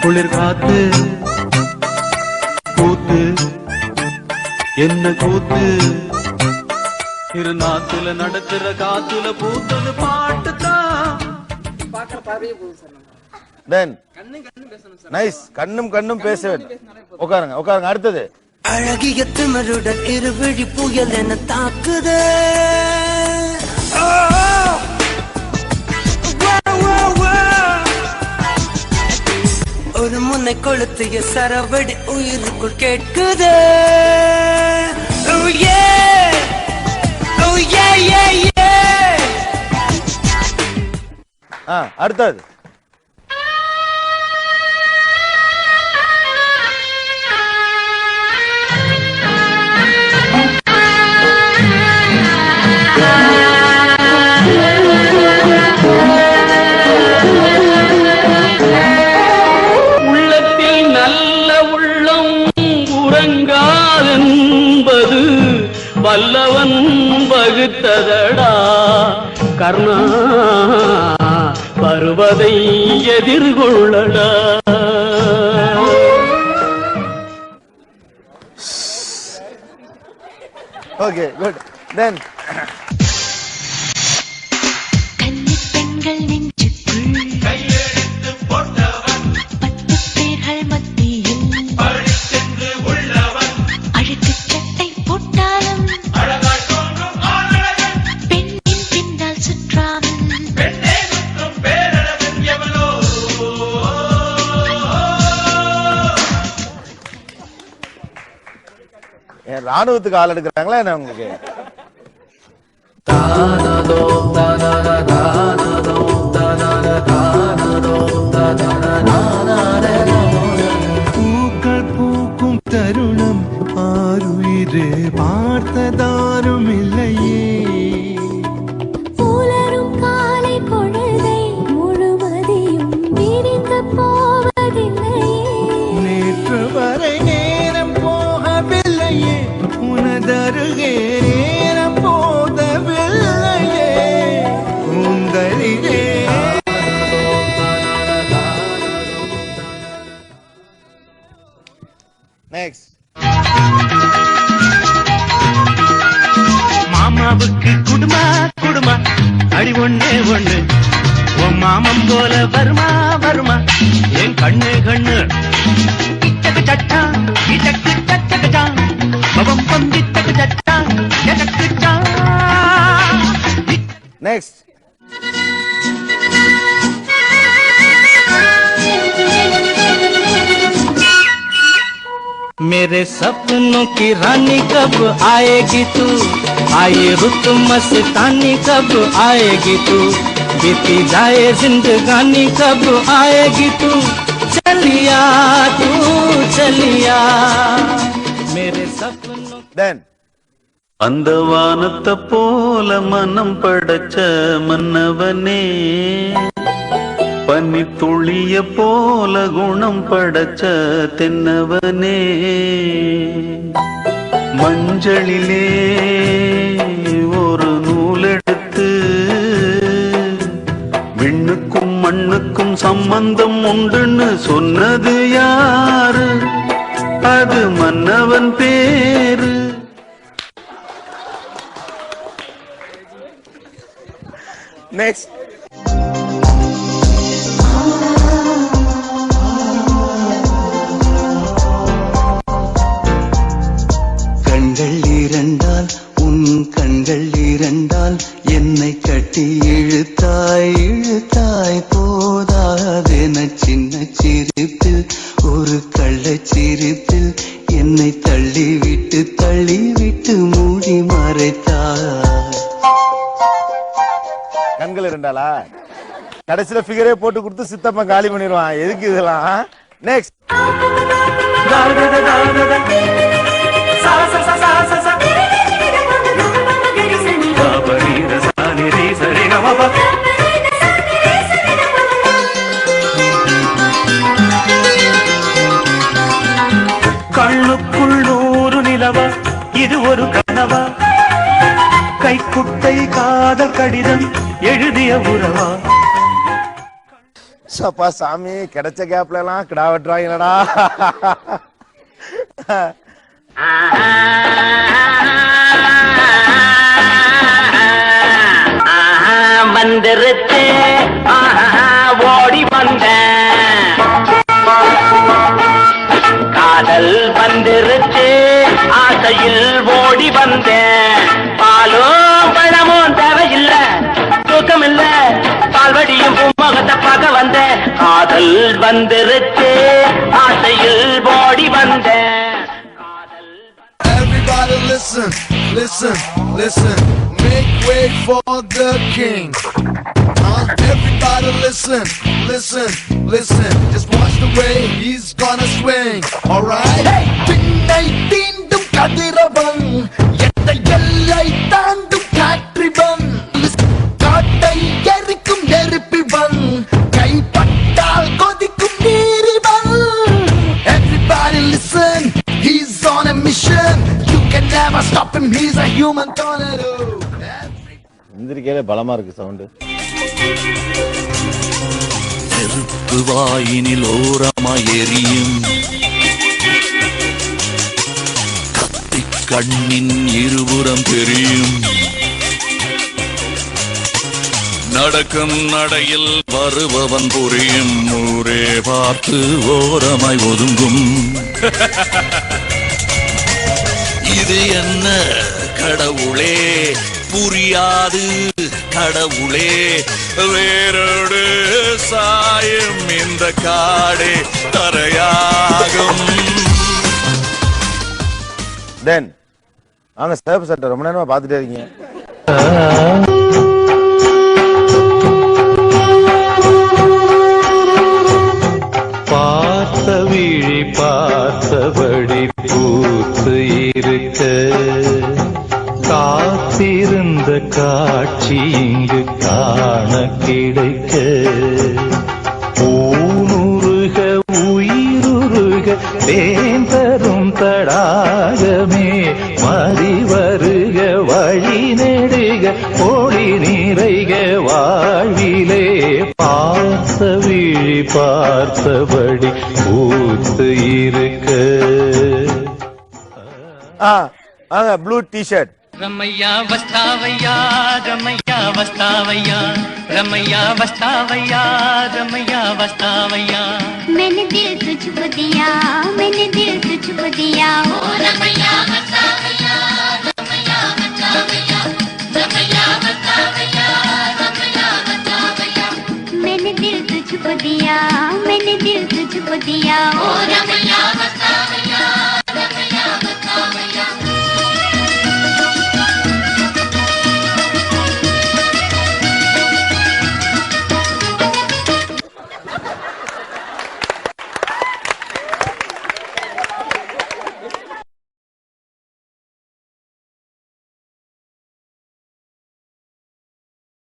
குளிர் காத்து கூத்து என்ன கூத்து இரு நாத்துல நடக்கிற காத்துல பூத்தது பாட்டு தான். கண்ணும் கண்ணும் பேச உட்காருங்க உட்காருங்க. அடுத்தது அழகிய திமருடன் இருவிழி புயல் என தாக்குது. ஒரு முன்னை கொளுத்திய சரவடி உயிருக்குள் கேட்குது. அடுத்தது உள்ளத்தில் நல்ல உள்ளம் உறங்காதென்பது வல்லவன் வகுத்ததடா கர்ணா, வருவதை எதிர்கொள்ளடா. Okay good. தென் கன்னிப்பெண்கள் நெஞ்சுக்குள் கையெழுத்து போட்டவன், 10 பேர்கள் மத்தியில் பழிச்சென்று உள்ளவன், அழுக்கு சட்டை போட்டாலும் அழகாய் தோன்றும் ஆணழகன், பெண்ணின் பின்னால் சுற்றாமல் பெண்ணே சுற்றும் பேரழகன் எவனோ. ராணுவத்துக்கு ஆள் எடுக்கிறாங்களா என்ன உங்களுக்கு? பூக்கள் பூக்கும் தருணம் ஆருயிரே பார்த்ததாரும் இல்லையே. புலரும் காலை பொழுதை முழுவதையும் விரிந்து போவதில்லையே. நேற்று வரை நேரம் போகவில்லையே, உனதருகே நேரம் போதவில்லையே. கூந்தலிலே நெக்ஸ்ட் மாமாவுக்கு குடுமா குடுமா அடி ஒண்ணே ஒண்ணு, உன் மாமன் போல வருமா வருமா என் கண்ணு கண்ணு. இட்டக்கு சட்டா இட்டக்கு சட்டா பவம் பந்திட்டக்கு சட்டா எனக்கு சா. நெக்ஸ்ட் मेरे सपनों की रानी कब आएगी तू, आए रुत मस्तानी कब आएगी तू, बीती जाए जिंदगानी कब आएगी तू, चलिया तू चलिया मेरे सपनों. தென் அந்த வானத்தை போல மனம் படைச்ச மன்னவனே, பனி துளிய போல குணம் படைச்ச தென்னவனே, மஞ்சளிலே ஒரு நூலெடுத்து விண்ணுக்கும் மண்ணுக்கும் சம்பந்தம் உண்டுன்னு சொன்னது யாரு? அது மன்னவன் பேரு. நெக்ஸ்ட் கண்கள் இரண்டால் உன் கண்கள் இரண்டால் என்னை கட்டி இழுத்தாய் இழுத்தாய் போதாதென சின்ன சிரிப்பில் ஒரு கள்ளச்சிரிப்பில் என்னை தள்ளிவிட்டு மூடி மறைத்தாய். கண்கள் இருந்தாளா? கடைசியில ஃபிகரே போட்டு கொடுத்து சித்தப்பன் காலி பண்ணிடுவான். எதுக்கு இதெல்லாம்? நெக்ஸ்ட் கண்ணுக்குள் 100 நிலவா, இது ஒரு கனவா, கைக்குட்டை காதல் கடிதம் எழுதிய உறவா. சப்பா சாமி கிடைச்ச கேப்ல எல்லாம் கிடா வெட்டுறாங்கடா. வந்துருச்சு ஓடி வந்த காதல் வந்துருச்சு ஆசையில் ஓடி வந்தேன். பாலும் பழமும் தேவையில்ல, தூக்கம் இல்ல, பால்வடியும் பூமகத்தை பார்க்க வந்தேன். காதல் வந்துருச்சு ஆசையில் ஓடி வந்தேன். Everybody listen, listen, listen. Make way for the king. Everybody listen, listen, listen. Just watch the way he's gonna swing. Alright? பின்னை தீண்டும் கதிரவன், எந்த எல்லை தாண்டும் காற்றிவன், காட்டை எரிக்கும் நெருப்பிவன், கைப்பட்டால் கொதிக்கும் நீரிவன். Everybody listen, he's on a mission. You can never stop him, he's a human tornado. எந்திரிக்கையில பலமா இருக்கு சவுண்டு. நெருப்பு வாயினில் ஓரமாய் எரியும், கத்தி கண்ணின் இருபுறம் தெரியும், நடக்கும் நடையில் வருபவன் புரியும், ஊரே பார்த்து ஓரமாய் ஒதுங்கும். இது என்ன கடவுளே புரியாது கடவுளே, வேரோடு சாயும் இந்த காடே தரையாகும். தென் அவங்க சேப்பு சட்டை ரொம்ப நேரமா பாத்துட்டே இருக்கீங்க. பார்த்த விழி பார்த்தபடி பூத்து இருக்க, காத்திருந்த காட்சி இங்கு காண கிடைக்க, ஊனுருக உயிருருக தேந்தரும் தடாகமே, மறி வருக வழி நெடுக ஒளி நிறைக வாழ்விலே, பார்த்த விழி பார்த்தபடி பூத்து இருக்க. Blue T-shirt. ரமையா வஸ்தாவையா ரமையா வஸ்தாவையா, ரமையா வஸ்தாவையா ரமையா வஸ்தாவையா. मैंने दिल तुझको दिया, मैंने दिल तुझको दिया, ओ रमैया वस्तावैया, रमैया वस्तावैया, रमैया वस्तावैया, रमैया वस्तावैया. मैंने दिल तुझको दिया, मैंने दिल तुझको दिया, ओ